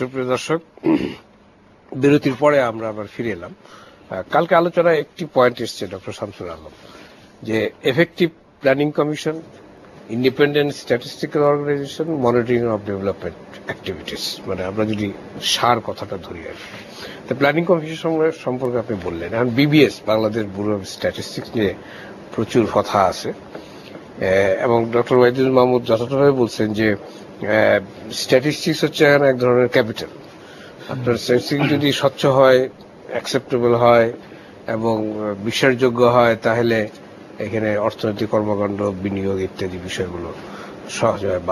সুপ্রিয় দর্শক, বিরতির পরে আমরা আবার ফিরে এলাম। কালকে আলোচনায় একটি পয়েন্ট এসছে ডক্টর শামসুল আলম, যে effective planning commission, independent statistical organisation, monitoring of development activities, মানে আমরা যদি সার কথাটা ধরি আর কি। তো প্ল্যানিং কমিশন সম্পর্কে আপনি বললেন, এখন BBS Bangladesh bureau of statistics নিয়ে প্রচুর কথা আছে, এবং ডক্টর ওয়াহিদুল মাহমুদ যথাযথভাবে বলছেন যে স্ট্যাটিস্টিক্স হচ্ছে এক ধরনের ক্যাপিটাল। আপনার স্ট্যাটিস্টিক্স যদি স্বচ্ছ হয়, অ্যাকসেপ্টেবল হয় এবং বিশ্বাসযোগ্য হয়, তাহলে এখানে অর্থনৈতিক কর্মকাণ্ড, বিনিয়োগ ইত্যাদি বিষয়গুলো সহজ হয়।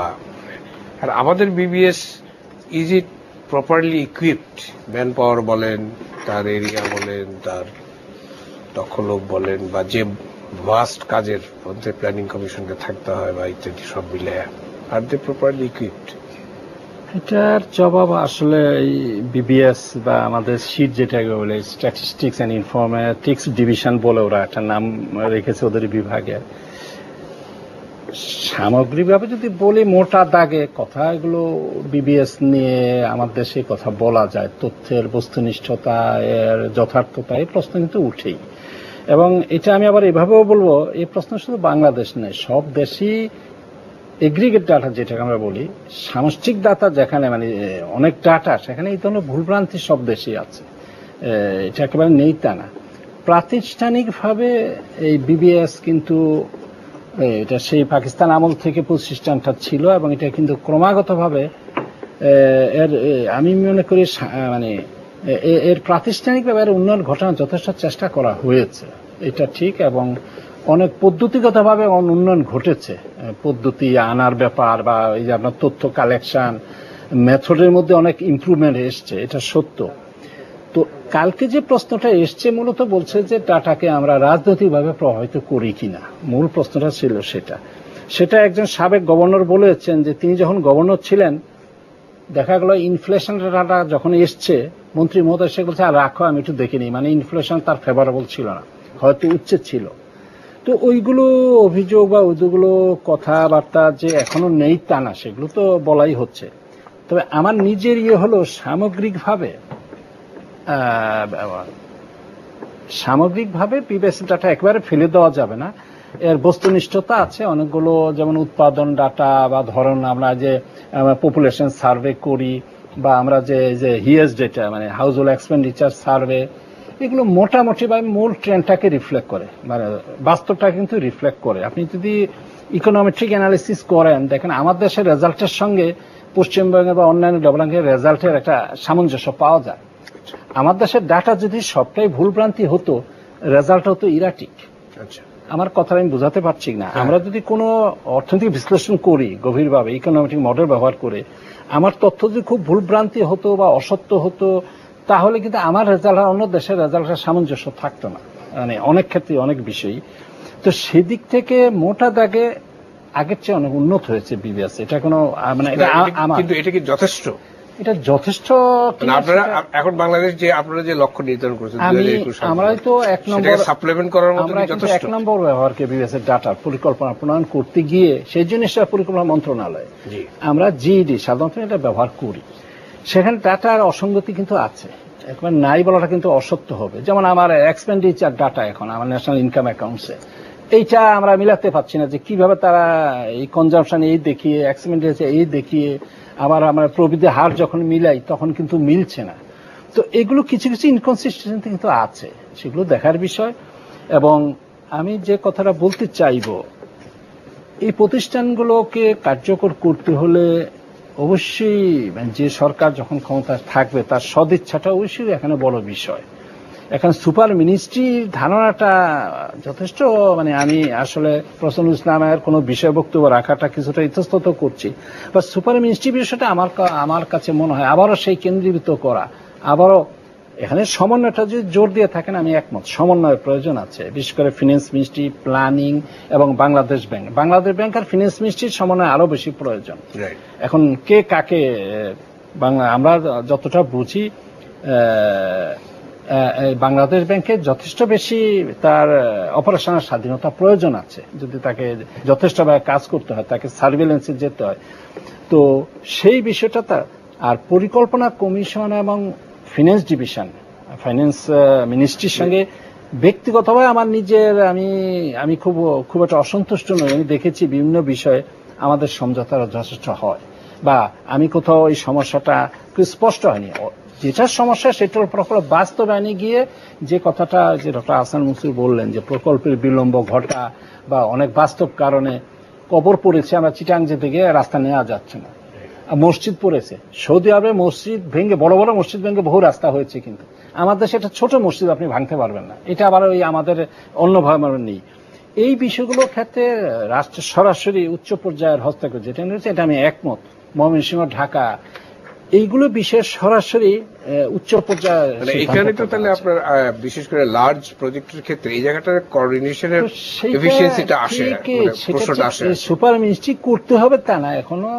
আর আমাদের BBS, is it properly equipped? Man power বলেন, তার এরিয়া বলেন, তার দক্ষ লোক বলেন, বা যে ভাস্ট কাজের মধ্যে প্ল্যানিং কমিশনকে থাকতে হয় বা ইত্যাদি সব মিলে, আর দে প্রপারলি ইকুইপড? এটার জবাব আসলে বিবিএস বা আমাদের শীট যেটাকে বলে স্ট্যাটিস্টিক্স অ্যান্ড ইনফরমেটিক্স ডিভিশন বলে ওরা একটা নাম রেখেছে ওদের বিভাগে। সামগ্রিকভাবে যদি বলি মোটা দাগে কথা, এগুলো বিবিএস নিয়ে আমার দেশে কথা বলা যায়, তথ্যের বস্তুনিষ্ঠতা, এর যথার্থতা, এই প্রশ্ন কিন্তু উঠেই। এবং এটা আমি আবার এভাবেও বলবো, এই প্রশ্ন শুধু বাংলাদেশ নয়, সব দেশই এগ্রিগেট ডাটা যেটাকে আমরা বলি, সামষ্টিক ডাটা যেখানে মানে অনেক ডাটা, সেখানে এই ধরনের ভুলভ্রান্তি সব দেশেই আছে, এটা একেবারে নেই তা না। প্রাতিষ্ঠানিকভাবে এই বিবিএস কিন্তু এটা সেই পাকিস্তান আমল থেকে প্রতিষ্ঠানটা ছিল, এবং এটা কিন্তু ক্রমাগতভাবে এর আমি মনে করি মানে এর প্রাতিষ্ঠানিকভাবে এর উন্নয়ন ঘটানোর যথেষ্ট চেষ্টা করা হয়েছে, এটা ঠিক। এবং অনেক পদ্ধতিগতভাবে উন্নয়ন ঘটেছে, পদ্ধতি আনার ব্যাপার বা এই যে আপনার তথ্য কালেকশন মেথডের মধ্যে অনেক ইমপ্রুভমেন্ট এসছে, এটা সত্য। তো কালকে যে প্রশ্নটা এসছে মূলত বলছে যে ডাটাকে আমরা রাজনৈতিকভাবে প্রভাবিত করি কিনা, মূল প্রশ্নটা ছিল সেটা একজন সাবেক গভর্নর বলেছেন যে তিনি যখন গভর্নর ছিলেন, দেখা গেল ইনফ্লেশন ডাটা যখন এসছে, মন্ত্রী মহোদয় সে বলছে আর রাখো আমি একটু দেখে নিই, মানে ইনফ্লেশন তার ফেভারেবল ছিল না, হয়তো উচ্ছেদ ছিল। তো ওইগুলো অভিযোগ বা ওইগুলো কথাবার্তা যে এখনো নেই তা না, সেগুলো তো বলাই হচ্ছে। তবে আমার নিজের হলো সামগ্রিকভাবে বিবিএস ডাটা একেবারে ফেলে দেওয়া যাবে না, এর বস্তুনিষ্ঠতা আছে অনেকগুলো, যেমন উৎপাদন ডাটা, বা ধরুন আমরা যে পপুলেশন সার্ভে করি, বা আমরা যে হিএস ডেটা মানে হাউস হোল্ড এক্সপেন্ডিচার সার্ভে, এগুলো মোটামুটি বা মূল ট্রেন্ডটাকে রিফ্লেক্ট করে, মানে বাস্তবটা কিন্তু রিফ্লেক্ট করে। আপনি যদি ইকোনমেট্রিক অ্যানালিসিস করেন, দেখেন আমার দেশের রেজাল্টের সঙ্গে পশ্চিমবঙ্গের বা অন্যান্য ডেভেলপিং রেজাল্টের একটা সামঞ্জস্য পাওয়া যায়। আমার দেশের ডাটা যদি সবটাই ভুলভ্রান্তি হতো, রেজাল্ট হতো ইরাটিক। আমার কথা আমি বোঝাতে পারছি না। আমরা যদি কোনো অর্থনৈতিক বিশ্লেষণ করি গভীরভাবে ইকোনমিক মডেল ব্যবহার করে, আমার তথ্য যদি খুব ভুলভ্রান্তি হতো বা অসত্য হতো, তাহলে কিন্তু আমার রেজাল্ট আর অন্য দেশের রেজাল্টের সামঞ্জস্য থাকতো না, মানে অনেক ক্ষেত্রে অনেক বিষয়ই। তো সেদিক থেকে মোটা দাগে আগের চেয়ে অনেক উন্নত হয়েছে বিবিএস। এটা কোনো মানে কিন্তু এটা কি যথেষ্ট? এটা যথেষ্ট। আপনারা এখন বাংলাদেশ যে আপনারা যে লক্ষ্য নির্ধারণ করেছেন, আমরাই তো এক নম্বর সাপ্লিমেন্ট করার মতো যথেষ্ট, এক নম্বর ব্যবহারকে বিবিএস এর ডাটার পরিকল্পনা প্রণয়ন করতে গিয়ে, সেই জন্য সেটা পরিকল্পনা মন্ত্রণালয়, আমরা জিইডি সাধারণত এটা ব্যবহার করি। সেখানে ডাটার অসঙ্গতি কিন্তু আছে, একবার নাই বলাটা কিন্তু অসত্য হবে। যেমন আমার এক্সপেন্ডিচার ডাটা এখন আমার ন্যাশনাল ইনকাম অ্যাকাউন্টসে, এইটা আমরা মিলাতে পারছি না যে কিভাবে তারা এই কনজাম্পশন এই দেখিয়ে, এক্সপেন্ডিচার এই দেখিয়ে, আবার আমরা প্রবৃদ্ধির হার যখন মিলাই তখন কিন্তু মিলছে না। তো এগুলো কিছু কিছু ইনকনসিস্টেন্সি কিন্তু আছে, সেগুলো দেখার বিষয়। এবং আমি যে কথাটা বলতে চাইব, এই প্রতিষ্ঠানগুলোকে কার্যকর করতে হলে অবশ্যই যে সরকার যখন ক্ষমতায় থাকবে তার সদিচ্ছাটা অবশ্যই এখানে বড় বিষয়। এখন সুপার মিনিস্ট্রির ধারণাটা যথেষ্ট, মানে আমি আসলে প্রসন্ন ইসলামের কোনো বিষয় বক্তব্য রাখাটা কিছুটা ইতস্তত করছি, বা সুপার মিনিস্ট্রি বিষয়টা আমার কাছে মনে হয় আবারও সেই কেন্দ্রীভূত করা, আবারও এখানে সমন্বয়টা যদি জোর দিয়ে থাকেন, আমি একমত, সমন্বয়ের প্রয়োজন আছে, বিশেষ করে ফিন্যান্স মিনিস্ট্রি, প্ল্যানিং এবং বাংলাদেশ ব্যাংক আর ফিন্যান্স মিনিস্ট্রির সমন্বয় আরো বেশি প্রয়োজন। এখন কে কাকে, আমরা যতটা বুঝি বাংলাদেশ ব্যাংকে যথেষ্ট বেশি তার অপারেশনাল স্বাধীনতা প্রয়োজন আছে, যদি তাকে যথেষ্টভাবে কাজ করতে হয়, তাকে সার্ভিলেন্সে যেতে হয়। তো সেই বিষয়টা আর পরিকল্পনা কমিশন এবং ফিনান্স ডিভিশন, ফাইন্যান্স মিনিস্ট্রির সঙ্গে ব্যক্তিগতভাবে আমার নিজের আমি খুব একটা অসন্তুষ্ট নই। আমি দেখেছি বিভিন্ন বিষয়ে আমাদের সমঝোতা যথেষ্ট হয়, বা আমি কোথাও এই সমস্যাটা খুব স্পষ্ট হয়নি। যেটার সমস্যা সেটার উপর বাস্তবায়নে গিয়ে যে কথাটা যে ডক্টর আহসান মনসুর বললেন, যে প্রকল্পের বিলম্ব ঘটা বা অনেক বাস্তব কারণে কবর পড়েছে, আমরা চিটাং যেতে গিয়ে রাস্তা নেওয়া যাচ্ছে না, মসজিদ পড়েছে। সৌদি আরবে মসজিদ ভেঙে, বড় বড় মসজিদ ভেঙে বহু রাস্তা হয়েছে, কিন্তু আমাদের দেশে একটা ছোট মসজিদ আপনি ভাঙতে পারবেন না। এটা আবার ওই আমাদের অন্যভাবে নেই। এই বিষয়গুলোর ক্ষেত্রে রাষ্ট্রের সরাসরি উচ্চ পর্যায়ের হস্তক্ষেপ যেটা রয়েছে, এটা আমি একমত। ময়মনসিংহ, ঢাকা, এইগুলো বিষয়ে সরাসরি উচ্চ পর্যায়ে, মানে এখানে তো তাহলে আপনার বিশেষ করে লার্জ প্রজেক্টের ক্ষেত্রে এই জায়গাটার কোঅর্ডিনেশনের এফিশিয়েন্সিটা আসে, প্রশ্নটা আসে। সুপার মিনিস্ট্রি করতে হবে তা না, এখনো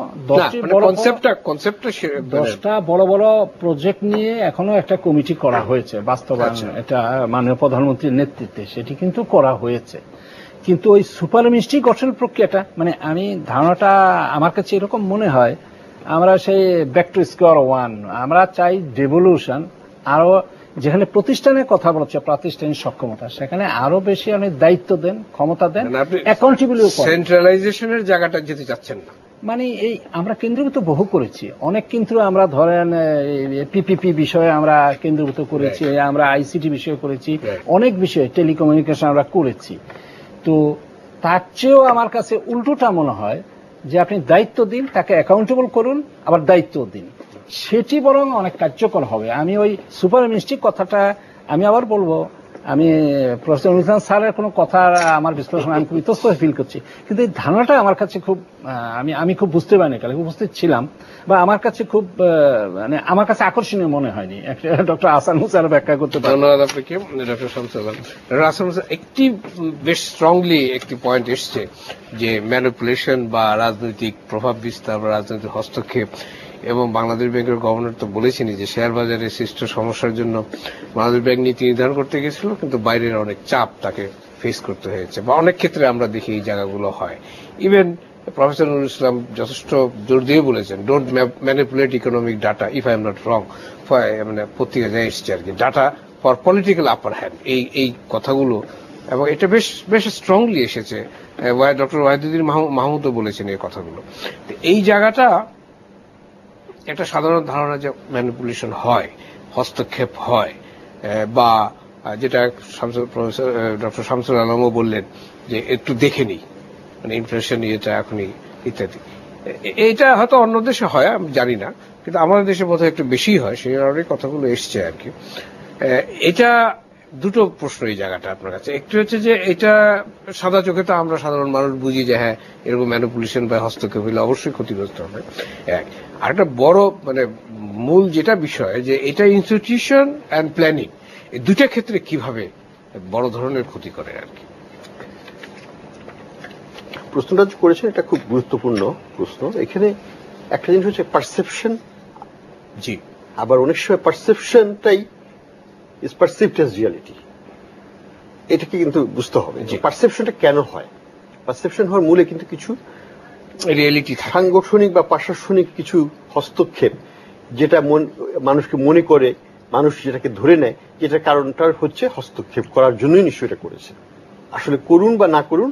10টা বড় বড় প্রজেক্ট নিয়ে এখনো একটা কমিটি করা হয়েছে বাস্তবায়ন, এটা মাননীয় প্রধানমন্ত্রীর নেতৃত্বে সেটি কিন্তু করা হয়েছে। কিন্তু ওই সুপার মিনিস্ট্রি গঠন প্রক্রিয়াটা, মানে আমি ধারণাটা আমার কাছে এরকম মনে হয়, আমরা সেই ব্যাক টু স্কোয়ার ওয়ান, আমরা চাই ডেভলিউশন। আরো যেখানে প্রতিষ্ঠানের কথা বলছে, প্রাতিষ্ঠানিক সক্ষমতা, সেখানে আরো বেশি অনেক দায়িত্ব দেন, ক্ষমতা দেন, অ্যাকাউন্টেবিলিটি। সেন্ট্রালাইজেশনের জায়গাটা যেতে চাচ্ছেন না, মানে এই আমরা কেন্দ্রীভূত বহু করেছি অনেক, কিন্তু আমরা ধরেন পিপিপি বিষয়ে আমরা কেন্দ্রীভূত করেছি, আমরা আইসিটি বিষয়ে করেছি, অনেক বিষয়ে টেলিকমিউনিকেশন আমরা করেছি। তো তার চেয়েও আমার কাছে উল্টোটা মনে হয় যে আপনি দায়িত্ব দিন, তাকে অ্যাকাউন্টেবল করুন, আবার দায়িত্ব দিন, সেটি বরং অনেক কার্যকর হবে। আমি ওই সুপার মিনিস্ট্রি কথাটা আমি আবার বলবো, আমি প্রফেসর নুরুল ইসলাম স্যারের কোনো কথা আমার বিশ্লেষণ আমি খুব ইতস্তত ফিল করছি, কিন্তু এই ধারণাটা আমার কাছে খুব আমি খুব বুঝতে পারিনি, কালে উপস্থিত ছিলাম, বা আমার কাছে খুব মানে আমার কাছে আকর্ষণীয় মনে হয়নি। ডক্টর আহসান স্যার ব্যাখ্যা করতে পারেন। ধন্যবাদ আপনাকে ডক্টর শামসুল আলম। ডক্টর আহসান একটি বেশ স্ট্রংলি একটি পয়েন্ট এসছে যে ম্যানিপুলেশন বা রাজনৈতিক প্রভাব বিস্তার বা রাজনৈতিক হস্তক্ষেপ, এবং বাংলাদেশ ব্যাংকের গভর্নর তো বলেছেনই যে শেয়ার বাজারে সৃষ্ট সমস্যার জন্য বাংলাদেশ ব্যাংক নীতি নির্ধারণ করতে গেছিল, কিন্তু বাইরের অনেক চাপ তাকে ফেস করতে হয়েছে, বা অনেক ক্ষেত্রে আমরা দেখি এই জায়গাগুলো হয়। ইভেন প্রফেসর নুরুল ইসলাম যথেষ্ট জোর দিয়ে বলেছেন, don't manipulate economic data if I am not wrong, মানে পত্রিকা যায় এসছে আর কি, data for political upper hand, এই কথাগুলো, এবং এটা বেশ স্ট্রংলি এসেছে। ডক্টর ওয়াহিদুদ্দিন মাহমুদও বলেছেন এই কথাগুলো। এই জায়গাটা একটা সাধারণ ধারণা যে ম্যানিপুলেশন হয়, হস্তক্ষেপ হয়, বা যেটা ডক্টর শামসুল আলমও বললেন যে একটু দেখে নিই, মানে ইনফ্লেশন এটা এখনই ইত্যাদি, এইটা হয়তো অন্য দেশে হয় আমি জানি না, কিন্তু আমাদের দেশে বোধহয় একটু বেশি হয়, সেই কারণে কথাগুলো এসছে আর কি। এটা দুটো প্রশ্ন এই জায়গাটা আপনার কাছে। একটি হচ্ছে যে এটা সাদা চোখে তো আমরা সাধারণ মানুষ বুঝি যে হ্যাঁ এরকম ম্যানিপুলেশন বা হস্তক্ষেপ হলে অবশ্যই ক্ষতিগ্রস্ত হবে, এক। আর একটা বড় মানে মূল যেটা বিষয় যে এটা ইনস্টিটিউশন অ্যান্ড প্ল্যানিং, এই দুটা ক্ষেত্রে কিভাবে বড় ধরনের ক্ষতি করে আর কি। প্রশ্নটা করেছেন এটা খুব গুরুত্বপূর্ণ প্রশ্ন। এখানে একটা জিনিস হচ্ছে পারসেপশন, জি, আবার অনেক সময় পারসেপশনটাই ইজ পারসিভড অ্যাজ রিয়ালিটি, এটাকে কিন্তু বুঝতে হবে। পারসেপশনটা কেন হয়? পারসেপশন হওয়ার মূলে কিন্তু কিছু রিয়েলিটি, সাংগঠনিক বা প্রশাসনিক কিছু হস্তক্ষেপ, যেটা মানুষকে মনে করে, মানুষ যেটাকে ধরে নেয়, যেটার কারণটা হচ্ছে হস্তক্ষেপ করার জন্যই নিশ্চয়ই এটা করেছে। আসলে করুন বা না করুন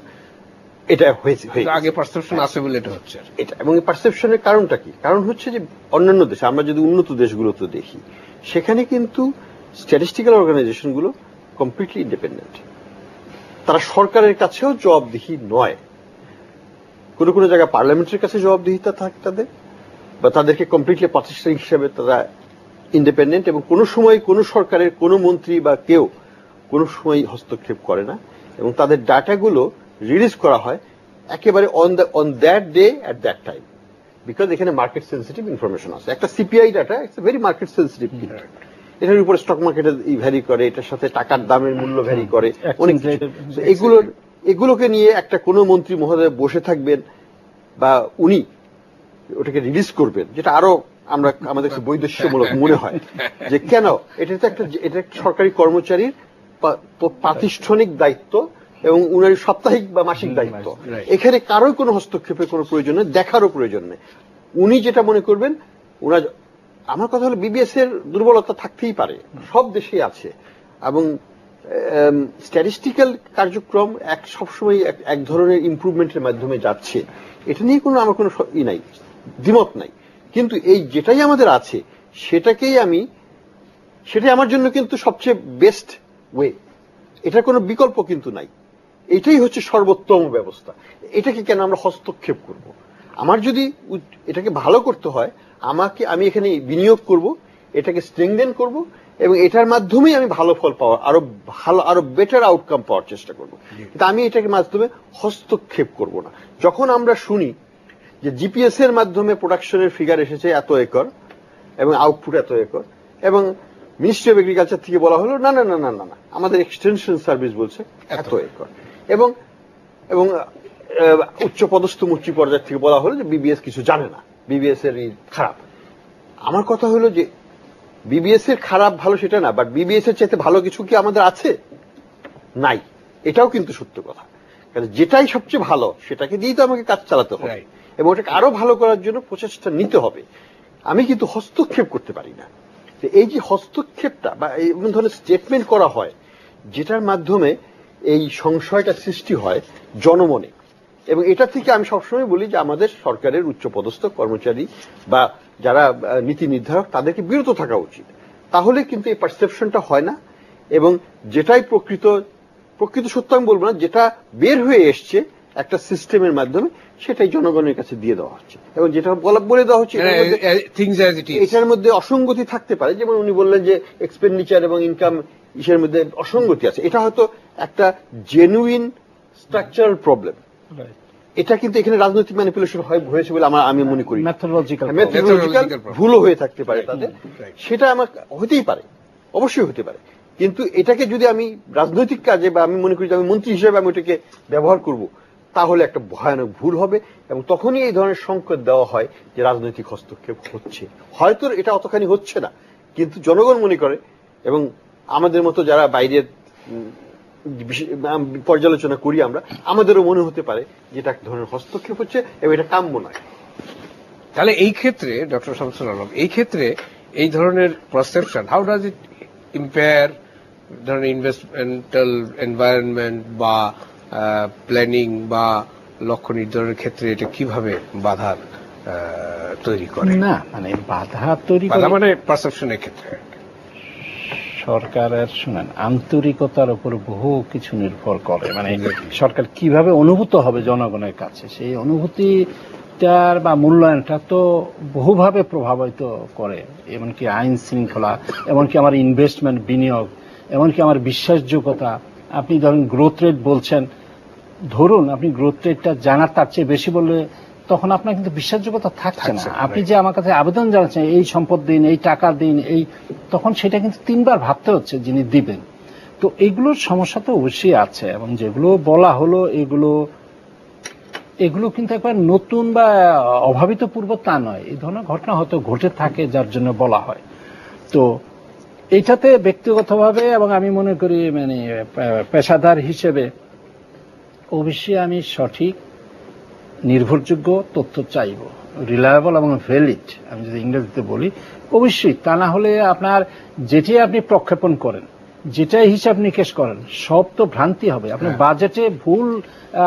এটা হয়েছে, আগে পারসেপশন আছে বলে এটা হচ্ছে এটা। এবং এই পারসেপশনের কারণটা কি? কারণ হচ্ছে যে অন্যান্য দেশে, আমরা যদি উন্নত দেশগুলোতে দেখি, সেখানে কিন্তু স্ট্যাটিস্টিক্যাল অর্গানাইজেশনগুলো কমপ্লিটলি ইন্ডিপেন্ডেন্ট, তারা সরকারের কাছেও জবাবদিহি নয়। কোনো কোনো জায়গায় পার্লামেন্টের কাছে জবাবদিহিতা থাকে তাদের, বা তাদেরকে কমপ্লিটলি প্রাতিষ্ঠানিক হিসেবে তারা ইন্ডিপেন্ডেন্ট, এবং কোনো সময় কোনো সরকারের কোনো মন্ত্রী বা কেউ কোনো সময় হস্তক্ষেপ করে না, এবং তাদের ডাটাগুলো রিলিজ করা হয় একেবারে on that day at that time, because এখানে মার্কেট সেন্সিটিভ ইনফরমেশন আছে। একটা CPI data it's very market sensitive, এটার উপরে স্টক মার্কেটে ভ্যারি করে, এটার সাথে টাকার দামের মূল্য ভ্যারি করে, অনেক এগুলোকে নিয়ে একটা কোনো মন্ত্রী মহোদয় বসে থাকবেন বা উনি ওটাকে রিলিজ করবেন, যেটা আরো আমাদের বৈদেশিকমূলক মনে হয় যে কেন, এটা তো এটা সরকারি কর্মচারীর প্রাতিষ্ঠানিক দায়িত্ব এবং উনার সাপ্তাহিক বা মাসিক দায়িত্ব। এখানে কারোই কোনো হস্তক্ষেপের কোনো প্রয়োজন নেই, দেখারও প্রয়োজন নেই। উনি যেটা মনে করবেন, উনার আমার কথা হলো বিবিএস এর দুর্বলতা থাকতেই পারে, সব দেশেই আছে, এবং স্ট্যাটিস্টিক্যাল কার্যক্রম সবসময় এক ধরনের ইমপ্রুভমেন্টের মাধ্যমে যাচ্ছে, এটা নিয়ে আমার কোনো নাই, দ্বিমত নাই। কিন্তু এই যেটাই আমাদের আছে সেটাই আমার জন্য কিন্তু সবচেয়ে বেস্ট ওয়ে, এটার কোনো বিকল্প কিন্তু নাই, এটাই হচ্ছে সর্বোত্তম ব্যবস্থা। এটাকে কেন আমরা হস্তক্ষেপ করব? আমার যদি এটাকে ভালো করতে হয়, আমি এখানে বিনিয়োগ করব, এটাকে স্ট্রেংথেন করব, এবং এটার মাধ্যমেই আমি ভালো ফল পাওয়ার, আরো বেটার আউটকাম পাওয়ার চেষ্টা করব। কিন্তু আমি এটাকে মাধ্যমে হস্তক্ষেপ করব না। যখন আমরা শুনি যে জিপিএস এর মাধ্যমে প্রোডাকশনের ফিগার এসেছে এত একর এবং আউটপুট এত একর, এবং মিনিস্ট্রি অফ এগ্রিকালচার থেকে বলা হলো না না না না না, আমাদের এক্সটেনশন সার্ভিস বলছে এত একর, এবং উচ্চ পদস্থ মন্ত্রী পর্যায় থেকে বলা হলো যে বিবিএস কিছু জানে না, বিবিএস এর খারাপ। আমার কথা হলো যে বিবিএস এর খারাপ ভালো সেটা না, বাট বিবিএস এর চাইতে ভালো কিছু কি আমাদের আছে? নাই, এটাও কিন্তু সত্য কথা। কারণ যেটাই সবচেয়ে ভালো সেটাকে দিয়েই তো আমাকে কাজ চালাতে হবে, এবং ওটাকে আরো ভালো করার জন্য প্রচেষ্টা নিতে হবে। আমি কিন্তু হস্তক্ষেপ করতে পারি না। এই যে হস্তক্ষেপটা বা এই ধরনের স্টেটমেন্ট করা হয়, যেটার মাধ্যমে এই সংশয়টা সৃষ্টি হয় জনমনে, এবং এটা থেকে আমি সবসময় বলি যে আমাদের সরকারের উচ্চপদস্থ কর্মচারী বা যারা নীতি নির্ধারক তাদেরকে বিরত থাকা উচিত। তাহলে কিন্তু এই পারসেপশনটা হয় না, এবং যেটাই প্রকৃত সত্য আমি বলবো না, যেটা বের হয়ে এসছে একটা সিস্টেমের মাধ্যমে সেটাই জনগণের কাছে দিয়ে দেওয়া হচ্ছে, এবং যেটা বলে দেওয়া হচ্ছে এটার মধ্যে অসঙ্গতি থাকতে পারে। যেমন উনি বললেন যে এক্সপেন্ডিচার এবং ইনকাম ইসের মধ্যে অসঙ্গতি আছে, এটা হয়তো একটা জেনুইন স্ট্রাকচারাল প্রবলেম। এটা কিন্তু এখানে রাজনৈতিক ম্যানিপুলেশন হয়েছে বলে আমি মনে করি, মেথোডোলজিক্যাল ভুলও হয়ে থাকতে পারে তাদের, সেটা আমার হতেই পারে, অবশ্যই হতে পারে। কিন্তু এটাকে যদি আমি রাজনৈতিক কাজে বা আমি মনে করি যে আমি মন্ত্রী হিসেবে আমি ওটাকে ব্যবহার করব, তাহলে একটা ভয়ানক ভুল হবে, এবং তখনই এই ধরনের সংকেত দেওয়া হয় যে রাজনৈতিক হস্তক্ষেপ হচ্ছে। হয়তো এটা অতখানি হচ্ছে না, কিন্তু জনগণ মনে করে, এবং আমাদের মতো যারা বাইরের পর্যালোচনা করি আমরা, আমাদেরও মনে হতে পারে যে এটা এক ধরনের হস্তক্ষেপ হচ্ছে, এবং এটা কাম্য নয়। তাহলে এই ক্ষেত্রে ডক্টর শামসুল আলম, এই ক্ষেত্রে এই ধরনের perception, how does it impair ধরনের ইনভেস্টমেন্টাল এনভায়রনমেন্ট বা প্ল্যানিং বা লক্ষ্য নির্ধারণের ক্ষেত্রে এটা কিভাবে বাধা তৈরি করে? না, মানে বাধা তৈরি মানে পারসেপশনের ক্ষেত্রে সরকারের শুনেন আন্তরিকতার উপর বহু কিছু নির্ভর করে। মানে সরকার কিভাবে অনুভূত হবে জনগণের কাছে, সেই অনুভূতিটার বা মূল্যায়নটা তো বহুভাবে প্রভাবিত করে। এমনকি আইন শৃঙ্খলা, এমনকি আমার ইনভেস্টমেন্ট বিনিয়োগ, এমনকি আমার বিশ্বাসযোগ্যতা। আপনি ধরুন গ্রোথ রেট বলছেন, ধরুন আপনি গ্রোথ রেটটা জানার তার চেয়ে বেশি বললে তখন আপনার কিন্তু বিশ্বাসযোগ্যতা থাকছে না। আপনি যে আমার কাছে আবেদন জানাচ্ছেন এই সম্পদ দিন, এই টাকা দিন, এই তখন সেটা কিন্তু তিনবার ভাবতে হচ্ছে যিনি দিবেন। তো এইগুলোর সমস্যা তো অবশ্যই আছে, এবং যেগুলো বলা হলো এগুলো কিন্তু একবার নতুন বা অভাবিত পূর্ব তা নয়। এই ধরনের ঘটনা হয়তো ঘটে থাকে যার জন্য বলা হয়। তো এইটাতে ব্যক্তিগতভাবে এবং আমি মনে করি মানে পেশাদার হিসেবে অবশ্যই আমি সঠিক নির্ভরযোগ্য তথ্য চাইব, রিলায়েবল এবং ভ্যালিড, আমি যদি ইংরেজিতে বলি। অবশ্যই তা না হলে আপনার যেটাই আপনি প্রক্ষেপণ করেন, যেটাই হিসাব নিকেশ করেন, সব তো ভ্রান্তি হবে। আপনার বাজেটে ভুল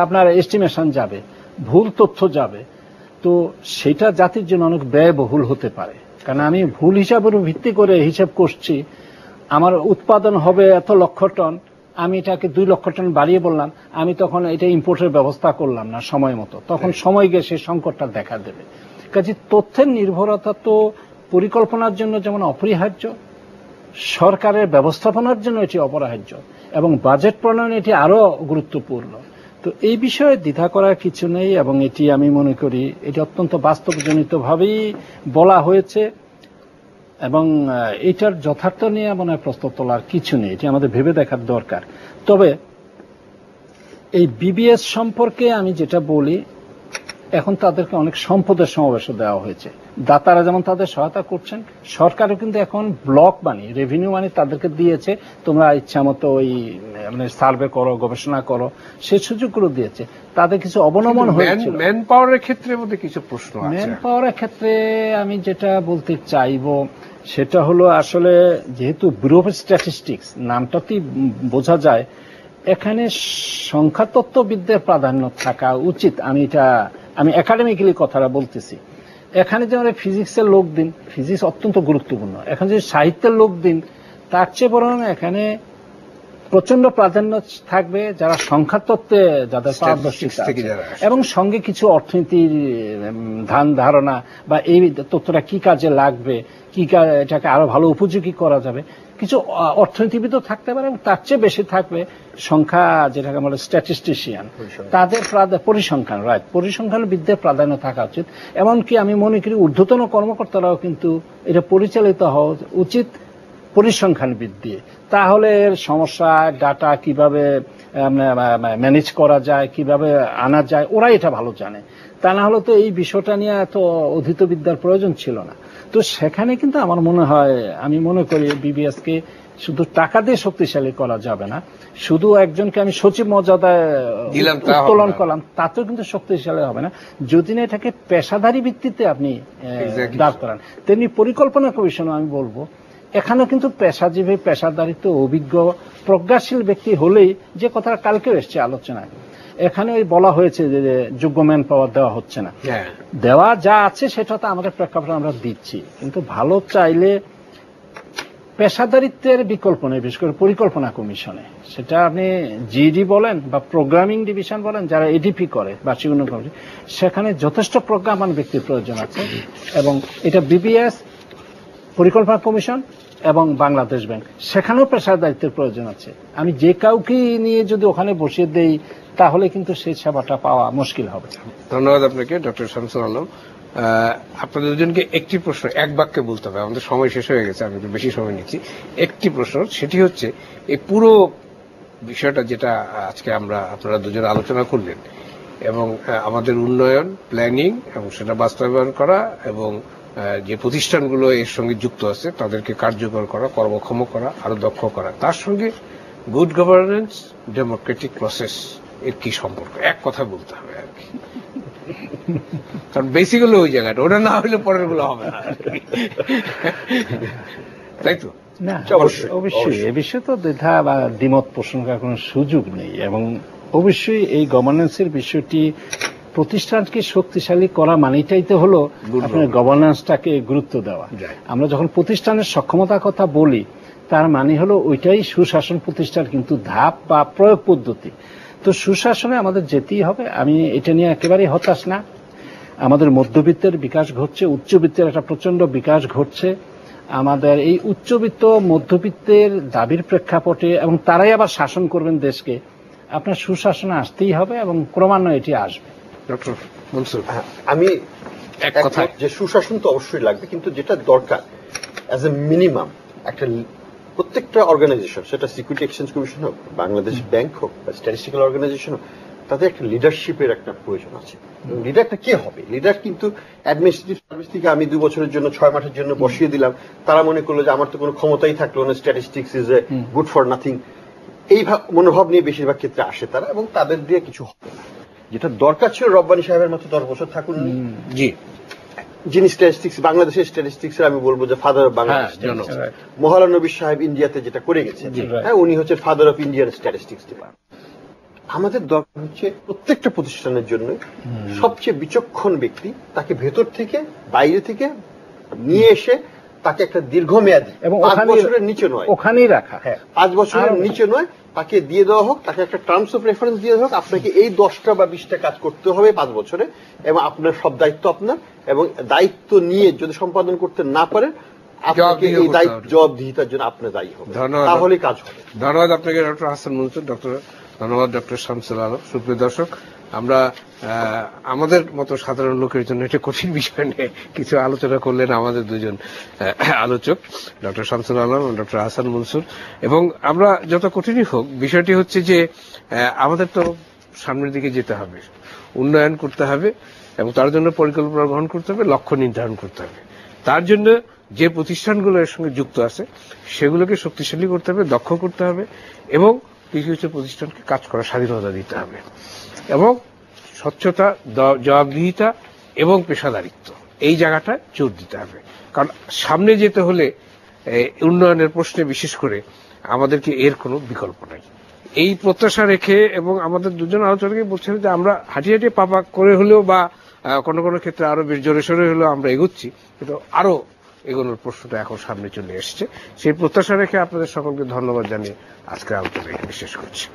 আপনার এস্টিমেশন যাবে, ভুল তথ্য যাবে, তো সেটা জাতির জন্য অনেক ব্যয়বহুল হতে পারে। কারণ আমি ভুল হিসাবের ভিত্তি করে হিসাব করছি, আমার উৎপাদন হবে এত লক্ষ টন, আমি এটাকে 2 লক্ষ টন বাড়িয়ে বললাম, আমি তখন এটা ইম্পোর্টের ব্যবস্থা করলাম না সময় মতো, তখন সময় গিয়ে সেই সংকটটা দেখা দেবে। কাজে তথ্যের নির্ভরতা তো পরিকল্পনার জন্য যেমন অপরিহার্য, সরকারের ব্যবস্থাপনার জন্য এটি অপরিহার্য, এবং বাজেট প্রণয়নে এটি আরো গুরুত্বপূর্ণ। তো এই বিষয়ে দ্বিধা করার কিছু নেই, এবং এটি আমি মনে করি এটি অত্যন্ত বাস্তবজনিতভাবেই বলা হয়েছে, এবং এটার যথার্থ নিয়ে মনে হয় প্রশ্ন তোলার কিছু নেই, এটি আমাদের ভেবে দেখার দরকার। তবে এই বিবিএস সম্পর্কে আমি যেটা বলি, এখন তাদেরকে অনেক সম্পদের সমাবেশ দেওয়া হয়েছে, দাতারা যেমন তাদের সহায়তা করছেন, সরকারও কিন্তু এখন ব্লক মানি, রেভিনিউ মানি তাদেরকে দিয়েছে, তোমরা ইচ্ছা মতো ওই মানে সার্ভে করো, গবেষণা করো, সেই সুযোগগুলো দিয়েছে। তাদের কিছু অবনমন হয়েছিল। ম্যান পাওয়ারের ক্ষেত্রে মধ্যে কিছু প্রশ্ন আছে। ম্যান পাওয়ারের ক্ষেত্রে আমি যেটা বলতে চাইবো সেটা হলো, আসলে যেহেতু ব্যুরো অফ স্ট্যাটিস্টিক্স নামটাতেই বোঝা যায় এখানে সংখ্যাতত্ত্ববিদদের প্রাধান্য থাকা উচিত। আমি একাডেমিক্যালি কথাটা বলতেছি। এখানে যেমন ফিজিক্সের লোক দিন, ফিজিক্স অত্যন্ত গুরুত্বপূর্ণ, এখন যদি সাহিত্যের লোক দিন তার চেয়ে বরং এখানে প্রচন্ড প্রাধান্য থাকবে যারা সংখ্যাতত্ত্বে যাদের পারদর্শিতা আছে, এবং সঙ্গে কিছু অর্থনীতির ধ্যান ধারণা বা এই তথ্যটা কি কাজে লাগবে, কি এটাকে আরো ভালো উপযোগী করা যাবে, কিছু অর্থনীতিবিদও থাকতে পারে, এবং তার চেয়ে বেশি থাকবে সংখ্যা, যেটাকে বলে স্ট্যাটিস্টিশিয়ান, তাদের পরিসংখ্যান, রাইট, পরিসংখ্যানবিদদের প্রাধান্য থাকা উচিত। এমনকি আমি মনে করি ঊর্ধ্বতন কর্মকর্তারাও কিন্তু এটা পরিচালিত হওয়া উচিত পরিসংখ্যানবিদ দিয়ে। তাহলে এর সমস্যা, ডাটা কিভাবে ম্যানেজ করা যায়, কিভাবে আনা যায়, ওরা এটা ভালো জানে। তা না হলে তো এই বিষয়টা নিয়ে এত অধীত বিদ্যার প্রয়োজন ছিল না। তো সেখানে কিন্তু আমার মনে হয়, আমি মনে করি বিবিএস কে শুধু টাকা দিয়ে শক্তিশালী করা যাবে না, শুধু একজনকে আমি সচিব মর্যাদায় উত্তোলন করলাম তাতেও কিন্তু শক্তিশালী হবে না, যদি না এটাকে পেশাদারি ভিত্তিতে আপনি দাঁড় করান। তেমনি পরিকল্পনা কমিশনও আমি বলবো এখানেও কিন্তু পেশাজীবী, পেশাদারিত্ব, অভিজ্ঞ, প্রজ্ঞাশীল ব্যক্তি হলেই, যে কথাটা কালকেও এসছে আলোচনায়, এখানে ওই বলা হয়েছে যে যোগ্য ম্যান পাওয়ার দেওয়া হচ্ছে না, দেওয়া যা আছে সেটা তো আমাদের প্রেক্ষাপটে আমরা দিচ্ছি, কিন্তু ভালো চাইলে পেশাদারিত্বের বিকল্প নেই, বিশেষ করে পরিকল্পনা কমিশনে। সেটা আপনি জিডি বলেন বা প্রোগ্রামিং ডিভিশন বলেন, যারা এডিপি করে বার্ষিক উন্নয়ন কমিটি, সেখানে যথেষ্ট প্রজ্ঞাবান ব্যক্তির প্রয়োজন আছে। এবং এটা বিবিএস, পরিকল্পনা কমিশন এবং বাংলাদেশ ব্যাংক, সেখানেও পেশাদারিত্বের প্রয়োজন আছে। আমি যে কাউকে নিয়ে যদি ওখানে বসিয়ে দেই তাহলে কিন্তু সেই সেবাটা পাওয়া মুশকিল হবে। ধন্যবাদ আপনাকে ডক্টর শামসুল আলম। আপনাদের দুজনকে একটি প্রশ্ন এক বাক্যে বলতে হবে, আমাদের সময় শেষ হয়ে গেছে, আমি একটু বেশি সময় নিচ্ছি। একটি প্রশ্ন, সেটি হচ্ছে এই পুরো বিষয়টা যেটা আজকে আপনারা দুজন আলোচনা করলেন, এবং আমাদের উন্নয়ন, প্ল্যানিং এবং সেটা বাস্তবায়ন করা, এবং যে প্রতিষ্ঠানগুলো এর সঙ্গে যুক্ত আছে তাদেরকে কার্যকর করা, কর্মক্ষম করা, আরো দক্ষ করা, তার সঙ্গে গুড গভর্নেন্স, ডেমোক্রেটিক প্রসেস এর কি সম্পর্ক, এক কথা বলতে হবে আর কি। কারণ বেসিক হলো ওই জায়গাটা, ওটা না হলে পরের গুলো হবে না, তাই তো? না, অবশ্যই এ বিষয়ে তো দ্বিধা বা দ্বিমত পোষণ করার কোনো সুযোগ নেই। এবং অবশ্যই এই গভর্নেন্সের বিষয়টি, প্রতিষ্ঠানকে শক্তিশালী করা মানেটাই তো হলো আপনার গভর্নেন্সটাকে গুরুত্ব দেওয়া। আমরা যখন প্রতিষ্ঠানের সক্ষমতার কথা বলি তার মানে হলো ওইটাই সুশাসন প্রতিষ্ঠার কিন্তু ধাপ বা প্রয়োগ পদ্ধতি। তো সুশাসনে আমাদের যেতেই হবে, আমি এটা নিয়ে একেবারেই হতাশ না। আমাদের মধ্যবিত্তের বিকাশ ঘটছে, উচ্চবিত্তের একটা প্রচন্ড বিকাশ ঘটছে। আমাদের এই উচ্চবিত্ত মধ্যবিত্তের দাবির প্রেক্ষাপটে, এবং তারাই আবার শাসন করবেন দেশকে, আপনার সুশাসনে আসতেই হবে এবং ক্রমান্বয়ে এটি আসবে। ডক্টর মনসুর, আমি এক কথা, যে সুশাসন তো অবশ্যই লাগবে, কিন্তু যেটা দরকার অ্যাজ এ মিনিমাম, একটা প্রত্যেকটা অর্গানাইজেশন, সেটা সিকিউরিটি এক্সচেঞ্জ কমিশন হোক, বাংলাদেশ ব্যাংক হোক বা স্ট্যাটিস্টিক্যাল অর্গানাইজেশন হোক, তাদের একটা লিডারশিপের একটা প্রয়োজন আছে। লিডারটা কে হবে? লিডার কিন্তু অ্যাডমিনিস্ট্রেটিভ সার্ভিস থেকে আমি 2 বছরের জন্য 6 মাসের জন্য বসিয়ে দিলাম, তারা মনে করলো যে আমার তো কোনো ক্ষমতাই থাকলো না, statistics is a good for nothing, এই মনোভাব নিয়ে বেশিরভাগ ক্ষেত্রে আসে তারা, এবং তাদের দিয়ে কিছু হবে না। যেটা দরকার ছিল, রব্বানী সাহেবের মতো 10 বছর থাকুন, জি, যিনি স্ট্যাটিস্টিক্স, বাংলাদেশের স্ট্যাটিস্টিক্সের আমি বলবো যে ফাদার অফ বাংলাদেশ। মহলানবী সাহেব ইন্ডিয়াতে যেটা করে গেছেন, হ্যাঁ, উনি হচ্ছেন father of Indian statistics department. আমাদের দরকার হচ্ছে প্রত্যেকটা প্রতিষ্ঠানের জন্য সবচেয়ে বিচক্ষণ ব্যক্তি, তাকে ভেতর থেকে বাইরে থেকে নিয়ে এসে তাকে একটা দীর্ঘমেয়াদী, এবং 5 বছরের নিচে নয়, ওখানেই রাখা, 5 বছরের নিচে নয়, তাকে দিয়ে দেওয়া হোক, তাকে একটা টার্মস অফ রেফারেন্স দিয়ে দেওয়া হোক, আপনাকে এই 10টা বা 20টা কাজ করতে হবে 5 বছরে, এবং আপনার সব দায়িত্ব আপনার, এবং দায়িত্ব নিয়ে যদি সম্পাদন করতে না পারেন, আপনাকে এই দায়িত্ব জবাবদিহিতার জন্য আপনার দায়ী হবে, তাহলে কাজ হবে। ধন্যবাদ আপনাকে ডক্টর হাসান মনসুর, ধন্যবাদ ডক্টর শামসুল আলম। সুপ্রিয় দর্শক, আমরা আমাদের মতো সাধারণ লোকের জন্য এটা কঠিন বিষয় নিয়ে কিছু আলোচনা করলেন আমাদের দুজন আলোচক, ডক্টর শামসুল আলম এবং ডক্টর হাসান মনসুর। এবং আমরা যত কঠিনই হোক, বিষয়টি হচ্ছে যে আমাদের তো সামনের দিকে যেতে হবে, উন্নয়ন করতে হবে, এবং তার জন্য পরিকল্পনা গ্রহণ করতে হবে, লক্ষ্য নির্ধারণ করতে হবে। তার জন্য যে প্রতিষ্ঠানগুলো এর সঙ্গে যুক্ত আছে সেগুলোকে শক্তিশালী করতে হবে, দক্ষ করতে হবে, এবং কিছু কিছু প্রতিষ্ঠানকে কাজ করার স্বাধীনতা দিতে হবে এবং স্বচ্ছতা, জবাবদিহিতা এবং পেশাদারিত্ব এই জায়গাটায় জোর দিতে হবে। কারণ সামনে যেতে হলে উন্নয়নের প্রশ্নে বিশেষ করে আমাদেরকে এর কোনো বিকল্প নাই। এই প্রত্যাশা রেখে এবং আমাদের দুজন আলোচনাকে বলছেন যে আমরা হাঁটিয়ে হাঁটিয়ে পাপা করে হলেও বা কোনো কোনো ক্ষেত্রে আরো বেশ জোরে সোরে হলেও আমরা এগোচ্ছি, কিন্তু আরো এগোনোর প্রশ্নটা এখন সামনে চলে এসছে। সেই প্রত্যাশা রেখে আপনাদের সকলকে ধন্যবাদ জানিয়ে আজকের আলোচনা এখানে শেষ করছি।